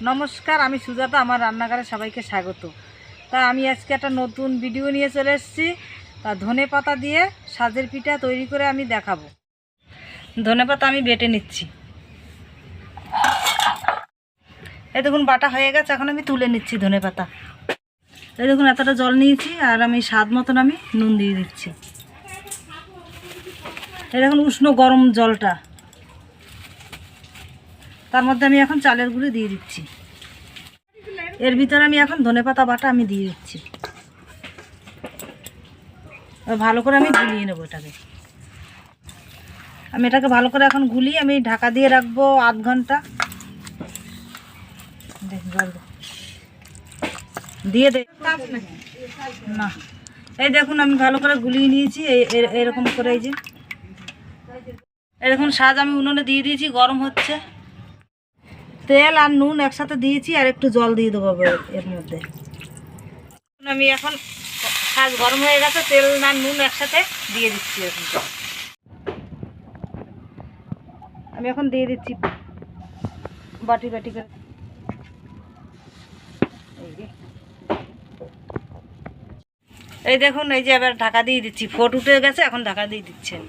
নমস্কার, আমি সুজাতা। আমার রান্নাঘরে সবাইকে স্বাগত। তা আমি আজকে একটা নতুন ভিডিও নিয়ে চলে এসেছি। তা ধনেপাতা দিয়ে সাজের পিঠা তৈরি করে আমি দেখাবো। ধনেপাতা আমি বেটে নিচ্ছি। এই দেখুন বাটা হয়ে গেছে, এখন আমি তুলে নিচ্ছি ধনেপাতা। এই দেখুন এতটা জল নিয়েছি, আর আমি স্বাদ মতন আমি নুন দিয়ে দিচ্ছি। এই দেখুন উষ্ণ গরম জলটা, তার মধ্যে আমি এখন চালের গুঁড়ি দিয়ে দিচ্ছি। এর ভিতরে আমি এখন ধনেপাতা বাটা আমি দিয়ে দিচ্ছি। ভালো করে আমি গুলিয়ে নেবো এটাকে। আমি এটাকে ভালো করে এখন গুলিয়ে আমি ঢাকা দিয়ে রাখবো আধ ঘন্টা। দিয়ে দে না। এই দেখুন আমি ভালো করে গুলিয়ে নিয়েছি এরকম করে। এই যে এরকম সাজ আমি উনুনে দিয়ে দিয়েছি, গরম হচ্ছে। তেল আর নুন একসাথে দিয়েছি, আর একটু জল দিয়ে দেবো এর মধ্যে। আমি এখন সাজ গরম হয়ে গেছে, তেল আর নুন একসাথে দিয়ে দিচ্ছি। এখন আমি এখন দিয়ে দিচ্ছি বাটি বাটি করে। এই দেখুন, এই যে এবার ঢাকা দিয়ে দিচ্ছি। ফোট উঠে গেছে, এখন ঢাকা দিয়ে দিচ্ছেন।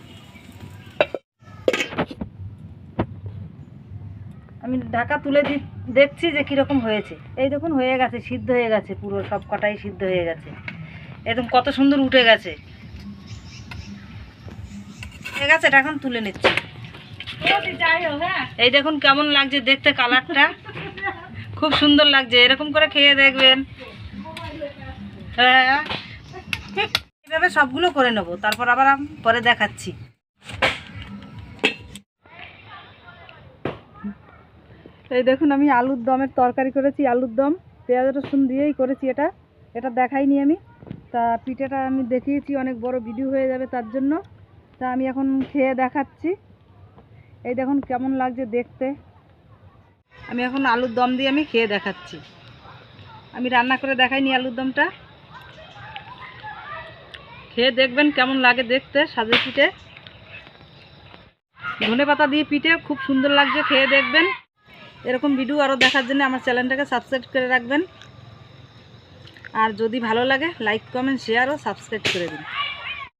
আমি ঢাকা তুলে দেখছি যে কীরকম হয়েছে। এই দেখুন হয়ে গেছে, সিদ্ধ হয়ে গেছে, পুরো সব কটাই সিদ্ধ হয়ে গেছে। একদম কত সুন্দর উঠে গেছে। হয়ে গেছে, এটা এখন তুলে নিচ্ছি। এই দেখুন কেমন লাগছে দেখতে, কালারটা খুব সুন্দর লাগছে। এরকম করে খেয়ে দেখবেন। হ্যাঁ, এইভাবে সবগুলো করে নেব, তারপর আবার আমি পরে দেখাচ্ছি। এই দেখুন আমি আলুর দমের তরকারি করেছি। আলুর দম পেঁয়াজ রসুন দিয়েই করেছি। এটা দেখাইনি আমি। তা পিঠেটা আমি দেখিয়েছি, অনেক বড় ভিডিও হয়ে যাবে তার জন্য। তা আমি এখন খেয়ে দেখাচ্ছি। এই দেখুন কেমন লাগছে দেখতে। আমি এখন আলুর দম দিয়ে আমি খেয়ে দেখাচ্ছি। আমি রান্না করে দেখাইনি আলুর দমটা। খেয়ে দেখবেন কেমন লাগে দেখতে সাজের পিঠে। ধনেপাতা দিয়ে পিঠে খুব সুন্দর লাগছে, খেয়ে দেখবেন। এরকম ভিডিও আরও দেখার জন্য আমার চ্যানেলটাকে সাবস্ক্রাইব করে রাখবেন। আর যদি ভালো লাগে লাইক কমেন্ট শেয়ার ও সাবস্ক্রাইব করে দিন।